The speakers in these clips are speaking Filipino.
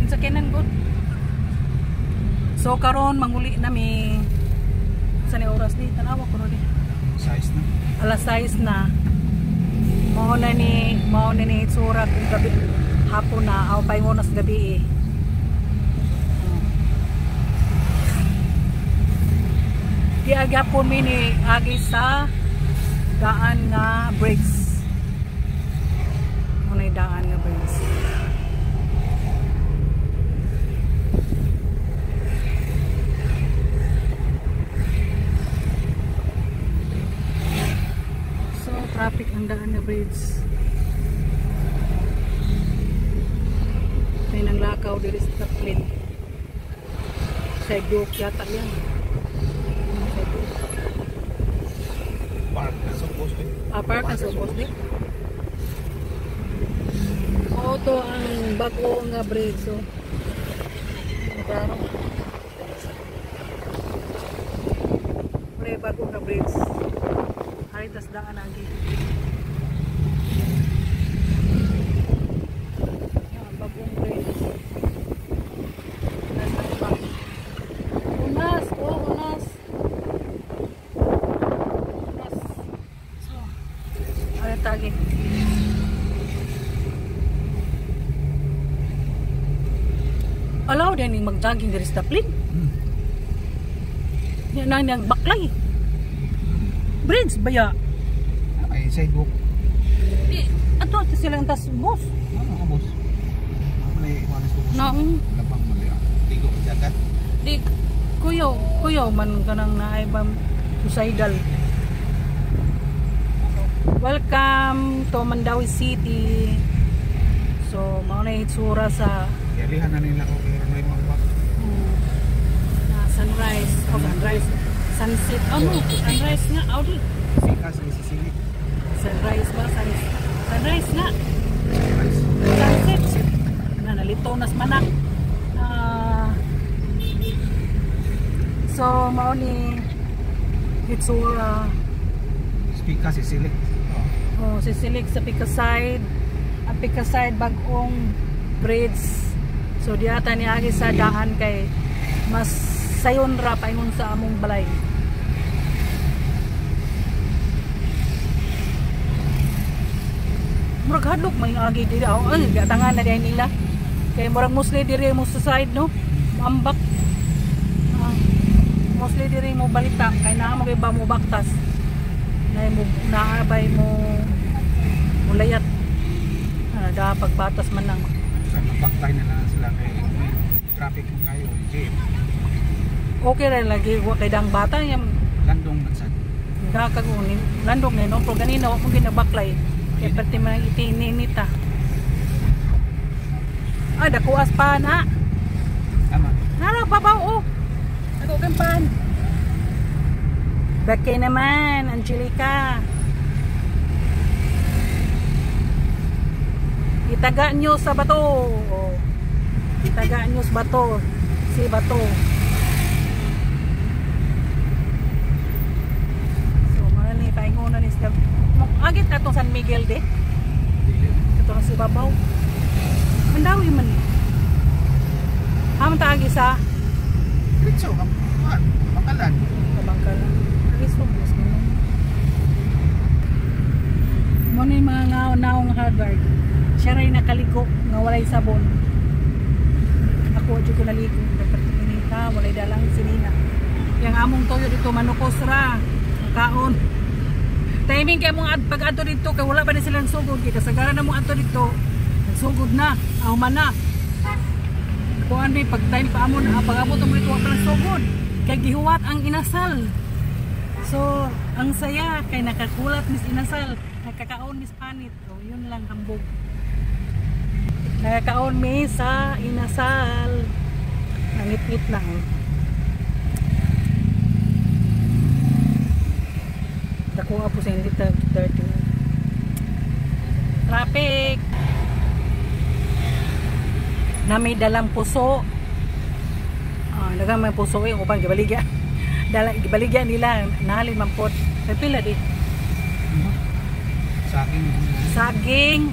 Kinsakinan good. So karon manguli na mi sa ni oras di tanawa ko ro di. Size na. Alas 6 na. Mao na ni itsura kung gabi hapon na aw paingon nas gabi eh. Giagapon mi ni agi sa daan nga bridge. Mao na daan nga bridge. Traffic ang daan na bridge. May nang lakaw diri sa Taplin. Sidewalk yata yan. Park na suppose eh. Park na suppose eh. Oo, to ang bago nga bridge. So, bago nga bridge. Haritas daan lagi. Yan, bagong bridge. Unas, unas. Unas. So, ano tagi? Alaw din yung mag-jogging dari sa Taplin. Yan na niyang baklay. Bridge ba ya? Ay, sidewalk. Ato silang tas bus. Ano bus? May manis ko bus. Naong. Lapang malira. Tigo ka jagat. Di, kuyaw man kanang naibang suicidal. Welcome to Mandawi City. So, mao na itsura sa Yalihan na nila ko kaya may mawak. Sunrise. Oh, sunrise. Sunset. Oh, no. Sunrise nga. Audi. Sikas ay sisilik. Sunrise ba? Sunrise nga. Sunrise. Sunset. Nalito nas manak. So, mao ni itsura. Speaker sisilik. Oh, sisilik sa Pikaside. Ang Pikaside bagong bridge. So, diata ni agi sa daan kay mas sayon ra paingon sa among balay. Murag hadlok may agi diri aw ang gatangan na diay nila. Kay murag mostly diri mo sa side no. Ambak. Mostly diri mo balita kay naa mo kay ba mo baktas. Nay mo naabay mo mulayat. Da pagbatas man lang. Sa mabaktay na lang sila kay traffic mo kayo, jeep. Okay ra lagi wa kay dang bata yang Landong man sad. Kakagunin landong ni no pero ganina wa mo ginabaklay kay perti man itininita. Ay dakuas pa na. Tama. Nara babaw oh. Ako kampan. Bakay naman Angelica. Itaga nyo sa bato. Itaga nyo sa bato. Si bato. So, marami paingunan ni Steph. Agit na itong San Miguel de. Ito na si Babaw. Mandawi man. Haman taagi sa Diretso, Bangkalan. Bangkalan. Agis mo. Muna yung mga naong Harvard. Siya rin nakaligo nga walay sabon. Ako dito ko naligo dapat inita walay dalang sinina. Yang among toyo dito manukos ra kaon. Timing kay mong pag-adto dito kay wala pa ni silang sugod kay kasagaran na mong adto dito. Sugod na, ahuman na. Kuan bi pag time pa amon pag-abot mo dito wala sugod kay gihuwat ang inasal. So, ang saya kay nakakulat mis inasal, nakakaon mis panit. So, yun lang hambog. Nakakaon mi sa inasal. Nangit-ngit lang. Nakuha po sa hindi 30. Traffic. Na may dalang puso. Dagang may puso eh. Upang gibaligya. Gibaligya nila. Nahalin man po. May pila di. Saging. Saging.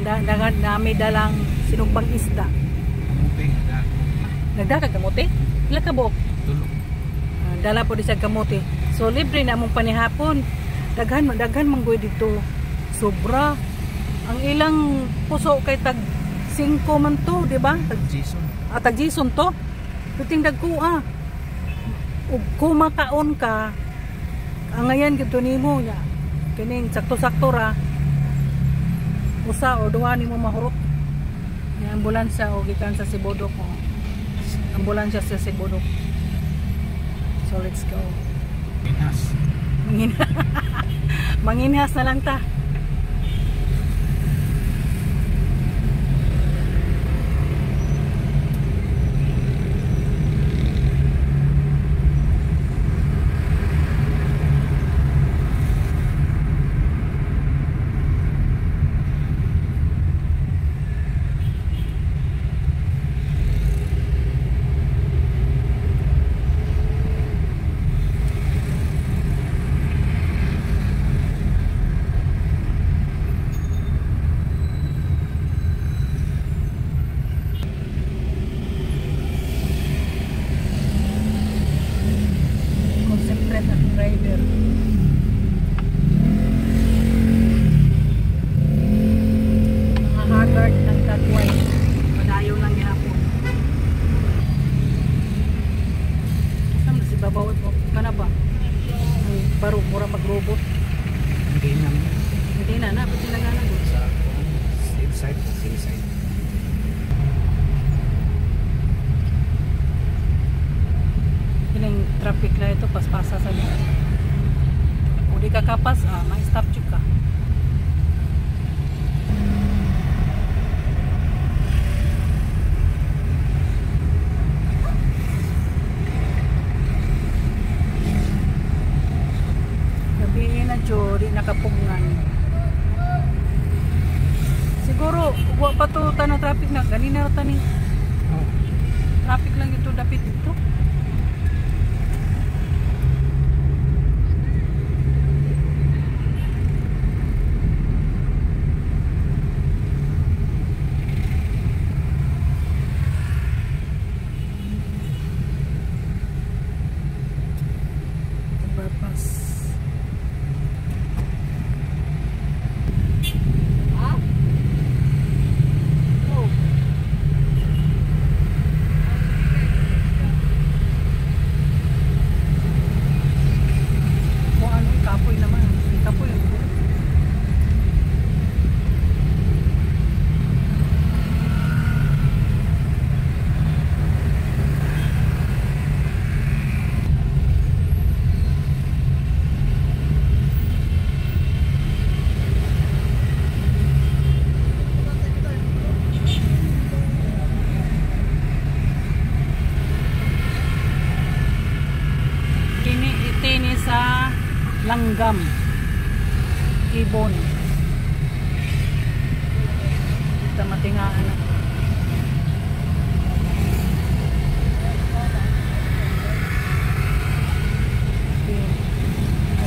Na may dalang sinumpang isda. Nagdaka kamote? Pila ka buok? Tulo. Dala po di sa kamote. So libre na mong panihapon. Daghan manggoy dito. Sobra. Ang ilang puso kay tag 5 man to, di ba? Jason. Tag Jason to. Tuting dagko ug kumakaon ka ang ngayon gito nimo nya kining sakto-sakto ra usa o duha nimo mahurot ni ambulansya o gikan sa Sibodok o ambulansya sa Sibodok. So let's go. Pinas. Manginhas na lang ta. Concentrate ang driver. Mga haggard ng tatway. Padayo lang yapon. Saan na si babawat mo? Kana ba? Ay, baro, mura mag-robot. Hindi namin. Hindi na, pati na nga lang. Sa safe side. Safe side. Yung traffic na ito, paspasa sa niya. Kung di ka kapas, may stop check ka. Gabi na jo, di nakapungan. Siguro, huwag pa to tanong traffic na. Ganina rin tani. Oh. Traffic lang ito, dapit ito. Overpass. Oh. Kung ano, kapoy naman. Kapoy yung buhay. Itini sa Langgam, Ibon. Kita matingaan na.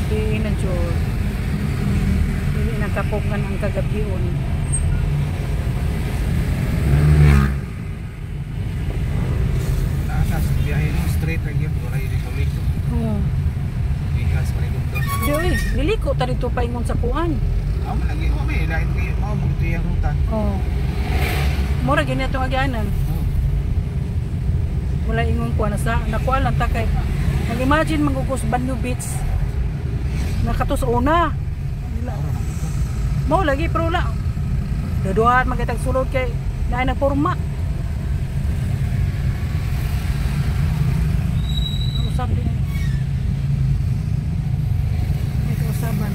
Hindi na jod. Hindi nagkapungan ang kagabion. Nasa biyahe mo straight lang yun. Wala yung regulation. Oo. Because wala yung doon. Di oy, liliko ta dito pa ingon sa kuan. Ako malagi ko may lain kayo. Mga bugti yung ruta. Oh. Mura gini atong agyanan. Oh. Wala ingon kuan na sa nakuan lang ta kay. Nag-imagine mangugos Banyo Beach. Nakatus una. Mo lagi pero wala. Daduhan magitag sulod kay naay nagporma. Usap din. Ito usaban.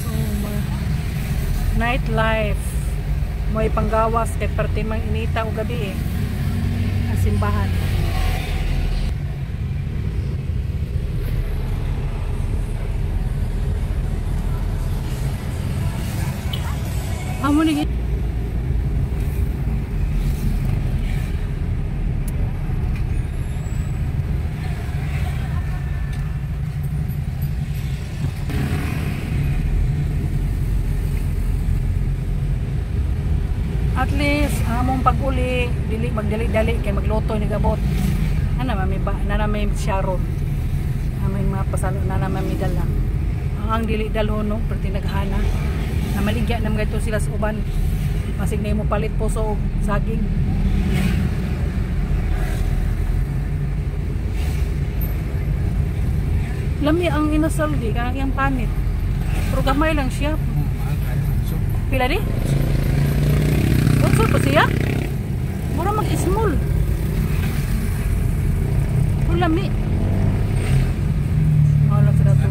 So, nightlife. May panggawas kay parte mang inita o gabi ang simbahan. Amo ni atong pag-uli, dili magdali-dali kay magluto ni gabot. Ana may Sharon. May mga pasalo na naman may dala. Ang dili dalhon no, perti naghana. Na maligya na mga ito sila sa uban. Masig na mo palit puso og saging. Lami ang inasal di kanang iyang panit. Pero gamay lang siya. Mahal kayo. So, Pila di? Unsa pa siya? Mura mag-small. Pero lami. Wala sa dato.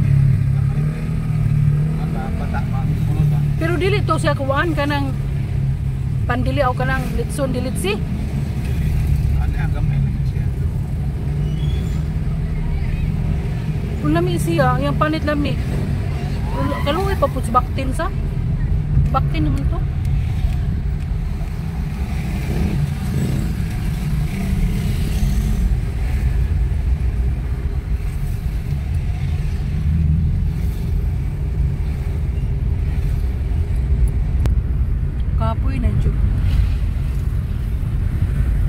bata pa. Puno ba? Pero dili to siya kuwaan ka ng pandili o ka ng litson dilitsi. Ano ang gamay lang siya. Kung lami siya, yung panit lami. Kaluwi pa po sa baktin sa. Baktin naman to. Kapoy na dyan.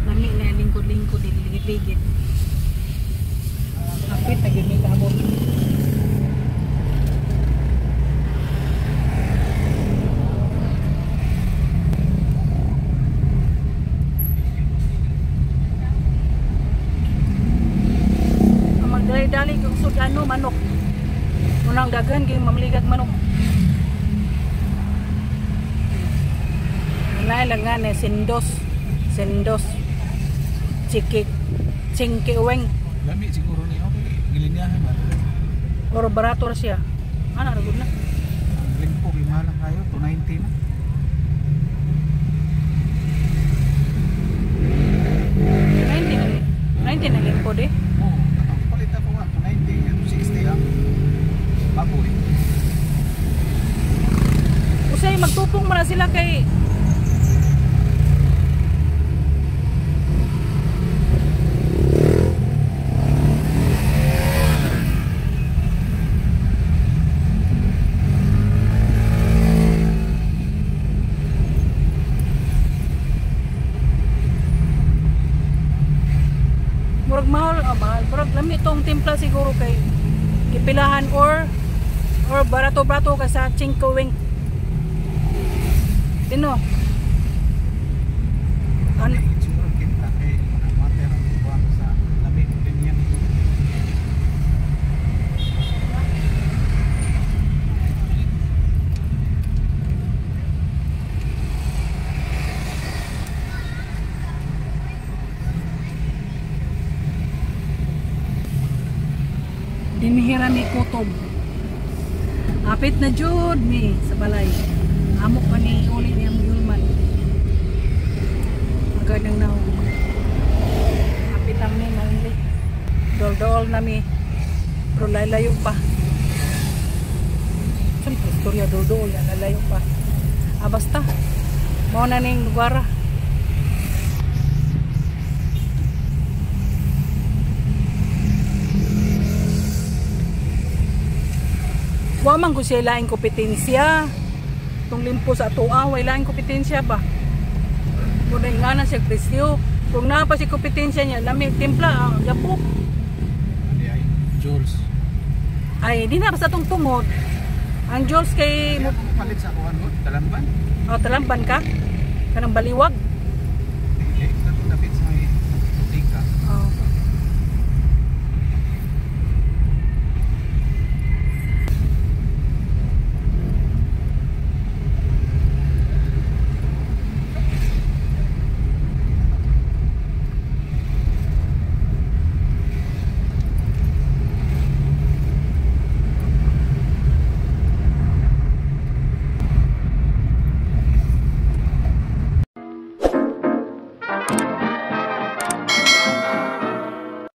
Lami na lingkod-lingkod, ligid-ligid. Kapit na yun may kabot. Ang magdali-dali yung sudano, manok. Unang daghan, yung mamaligat manok. Lang nga na sendos chingkiweng Lami siguro niyo. Gilinyahan man. or barato ra siya ana ra gud na Ang limpo mahal lang kayo 290 na. 90 na limpo di Oo, palit ako nga 290 yan 60 ang baboy. usay magtupong man na sila kay mahal pero lami tong timpla siguro kay gipilahan or barato-barato ka sa chingkiweng tino Ano siguro kita kay mater ang buwan sa lami din yan. dinihira mi kutob apit na jud mi sa balay amok pa ni uli niya mo yulman agad nang naw apit lang mi manli dol na mi pero lalayo pa siyempre istorya dol lalayo pa basta mo na ning lugar. Wa man ko siya laing kompetensya. Itong limpo sa atoa, way laing kompetensya ba? Muna nga na siya presyo. Kung na pa si kompetensya niya, lamig timpla, yapok. Ano ay Jules. Ay, di na basta itong tungod. Ang Jules kay... Palit sa kuhan mo, Talamban. Talamban ka? Kanang baliwag.